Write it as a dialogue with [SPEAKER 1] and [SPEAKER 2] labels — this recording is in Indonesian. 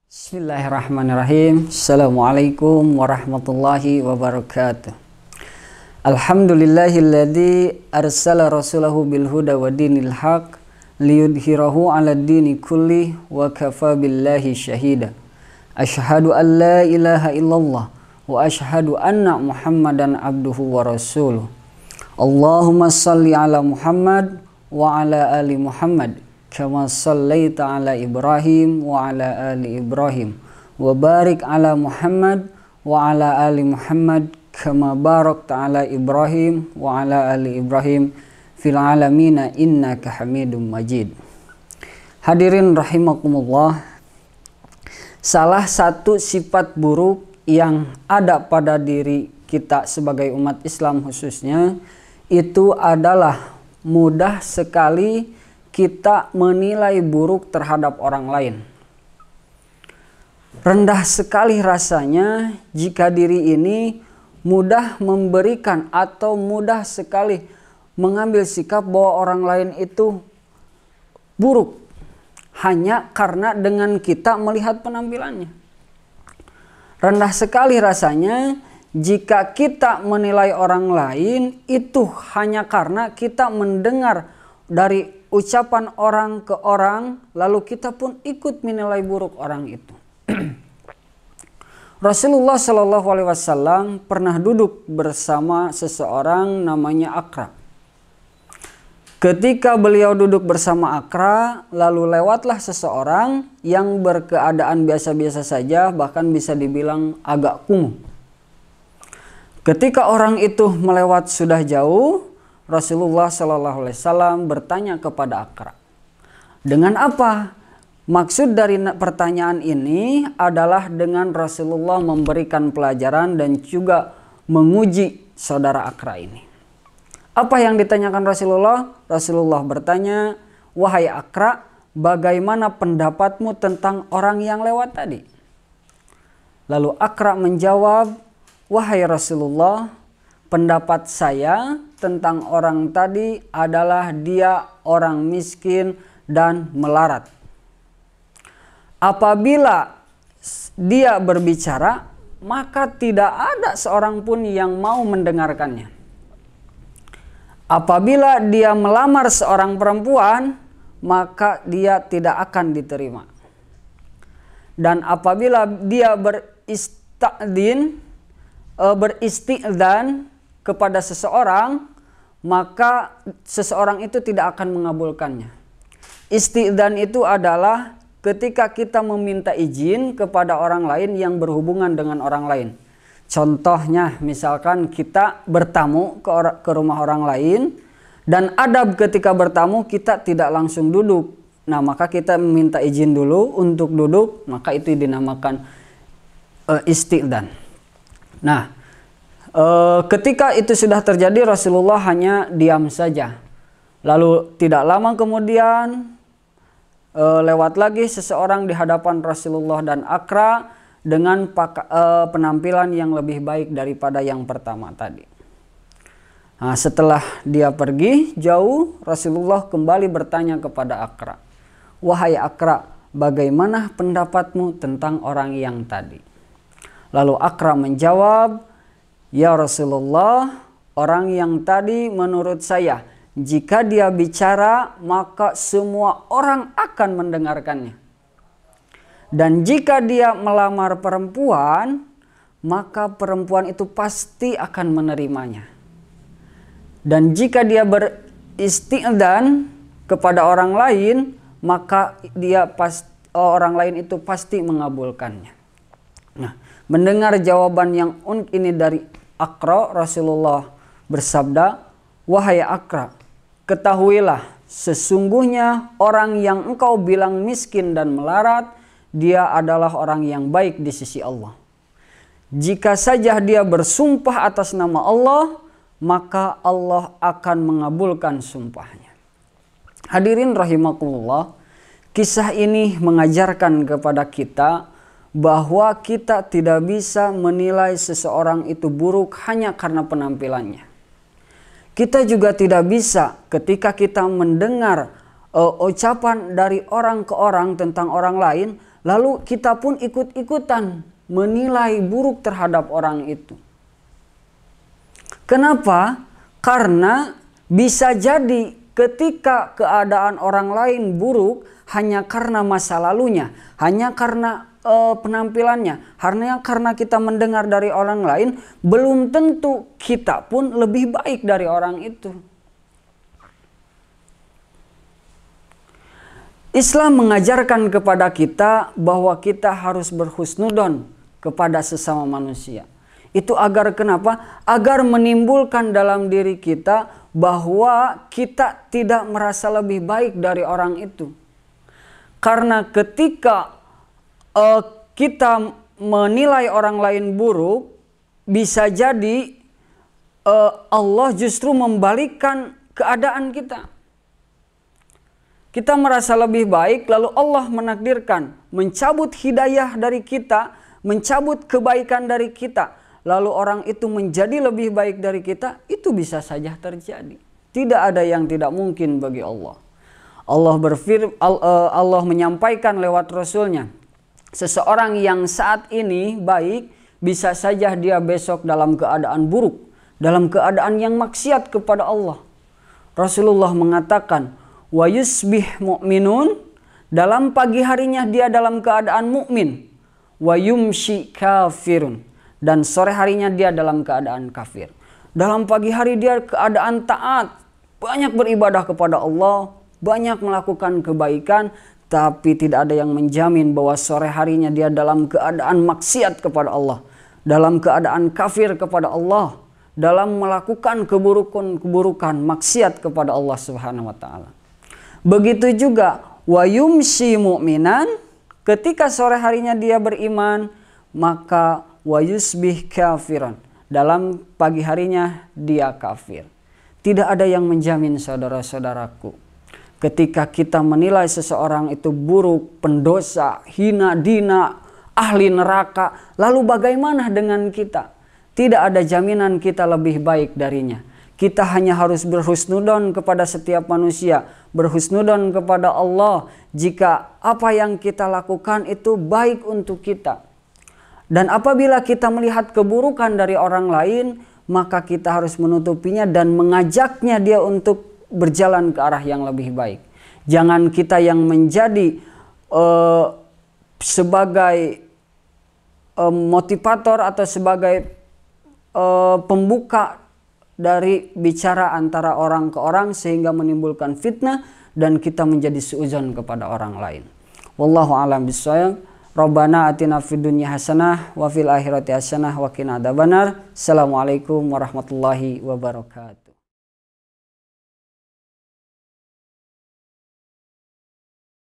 [SPEAKER 1] Bismillahirrahmanirrahim. Assalamualaikum warahmatullahi wabarakatuh. Alhamdulillahilladzi arsala rasulahu bil huda wa dinil haq liyudhhirahu 'ala dini kulli wa kafa billahi syahida. Asyhadu an la ilaha illallah wa asyhadu anna Muhammadan abduhu wa rasuluh. Allahumma shalli ala Muhammad wa ala ali Muhammad kama sallaita ala Ibrahim wa ala ali Ibrahim wa barik ala Muhammad wa ala ali Muhammad kama barakta ala Ibrahim wa ala ali Ibrahim fil alamina innaka Hamidum Majid. Hadirin rahimakumullah, salah satu sifat buruk yang ada pada diri kita sebagai umat Islam khususnya itu adalah mudah sekali kita menilai buruk terhadap orang lain. Rendah sekali rasanya jika diri ini mudah memberikan atau mudah sekali mengambil sikap bahwa orang lain itu buruk hanya karena dengan kita melihat penampilannya. Rendah sekali rasanya jika kita menilai orang lain itu hanya karena kita mendengar dari ucapan orang ke orang, lalu kita pun ikut menilai buruk orang itu. Rasulullah Shallallahu Alaihi Wasallam pernah duduk bersama seseorang namanya Aqra. Ketika beliau duduk bersama Aqra, lalu lewatlah seseorang yang berkeadaan biasa-biasa saja, bahkan bisa dibilang agak kumuh. Ketika orang itu melewat sudah jauh, Rasulullah Shallallahu Alaihi Wasallam bertanya kepada Aqra, dengan apa? Maksud dari pertanyaan ini adalah dengan Rasulullah memberikan pelajaran dan juga menguji saudara Aqra ini. Apa yang ditanyakan Rasulullah? Rasulullah bertanya, wahai Aqra, bagaimana pendapatmu tentang orang yang lewat tadi? Lalu Aqra menjawab, wahai Rasulullah, pendapat saya tentang orang tadi adalah dia orang miskin dan melarat. Apabila dia berbicara, maka tidak ada seorang pun yang mau mendengarkannya. Apabila dia melamar seorang perempuan, maka dia tidak akan diterima. Dan apabila dia beristi'dzan kepada seseorang, maka seseorang itu tidak akan mengabulkannya. Isti'dzan itu adalah ketika kita meminta izin kepada orang lain yang berhubungan dengan orang lain. Contohnya misalkan kita bertamu ke rumah orang lain, dan adab ketika bertamu kita tidak langsung duduk. Nah, maka kita meminta izin dulu untuk duduk, maka itu dinamakan isti'dzan. Nah, ketika itu sudah terjadi, Rasulullah hanya diam saja. Lalu tidak lama kemudian lewat lagi seseorang di hadapan Rasulullah dan Aqra dengan penampilan yang lebih baik daripada yang pertama tadi. Nah, setelah dia pergi jauh, Rasulullah kembali bertanya kepada Aqra, wahai Aqra, bagaimana pendapatmu tentang orang yang tadi? Lalu Aqra menjawab, ya Rasulullah, orang yang tadi menurut saya jika dia bicara maka semua orang akan mendengarkannya. Dan jika dia melamar perempuan, maka perempuan itu pasti akan menerimanya. Dan jika dia beristi'dzan kepada orang lain, maka orang lain itu pasti mengabulkannya. Nah, mendengar jawaban yang unik ini dari Aqra, Rasulullah bersabda, wahai Aqra, ketahuilah sesungguhnya orang yang engkau bilang miskin dan melarat, dia adalah orang yang baik di sisi Allah. Jika saja dia bersumpah atas nama Allah, maka Allah akan mengabulkan sumpahnya. Hadirin rahimakumullah, kisah ini mengajarkan kepada kita bahwa kita tidak bisa menilai seseorang itu buruk hanya karena penampilannya. Kita juga tidak bisa ketika kita mendengar ucapan dari orang ke orang tentang orang lain, lalu kita pun ikut-ikutan menilai buruk terhadap orang itu. Kenapa? Karena bisa jadi ketika keadaan orang lain buruk hanya karena masa lalunya, hanya karena penampilannya, hanya karena kita mendengar dari orang lain, belum tentu kita pun lebih baik dari orang itu. Islam mengajarkan kepada kita bahwa kita harus berhusnudon kepada sesama manusia. Itu agar kenapa? Agar menimbulkan dalam diri kita bahwa kita tidak merasa lebih baik dari orang itu. Karena ketika kita menilai orang lain buruk, bisa jadi Allah justru membalikkan keadaan kita. Kita merasa lebih baik, lalu Allah menakdirkan mencabut hidayah dari kita, mencabut kebaikan dari kita, lalu orang itu menjadi lebih baik dari kita. Itu bisa saja terjadi. Tidak ada yang tidak mungkin bagi Allah. Allah menyampaikan lewat Rasulnya, seseorang yang saat ini baik, bisa saja dia besok dalam keadaan buruk, dalam keadaan yang maksiat kepada Allah. Rasulullah mengatakan, wa yusbih mu'minun, dalam pagi harinya dia dalam keadaan mukmin, wa yumshi kafirun, dan sore harinya dia dalam keadaan kafir. Dalam pagi hari dia keadaan taat, banyak beribadah kepada Allah, banyak melakukan kebaikan, tapi tidak ada yang menjamin bahwa sore harinya dia dalam keadaan maksiat kepada Allah, dalam keadaan kafir kepada Allah, dalam melakukan keburukan maksiat kepada Allah Subhanahu wa taala. Begitu juga wa yumsi mu'minan, ketika sore harinya dia beriman, maka wa yusbih kafiran, dalam pagi harinya dia kafir. Tidak ada yang menjamin, saudara-saudaraku. Ketika kita menilai seseorang itu buruk, pendosa, hina dina, ahli neraka, lalu bagaimana dengan kita? Tidak ada jaminan kita lebih baik darinya. Kita hanya harus berhusnudon kepada setiap manusia, berhusnudon kepada Allah jika apa yang kita lakukan itu baik untuk kita. Dan apabila kita melihat keburukan dari orang lain, maka kita harus menutupinya dan mengajaknya dia untuk berjalan ke arah yang lebih baik. Jangan kita yang menjadi sebagai motivator atau sebagai pembuka dari bicara antara orang ke orang sehingga menimbulkan fitnah dan kita menjadi suudzon kepada orang lain. Wallahu a'lam bishawab. Rabbana atina fid dunya hasanah wa fil akhirati hasanah wa qina adzabannar. Assalamualaikum warahmatullahi wabarakatuh.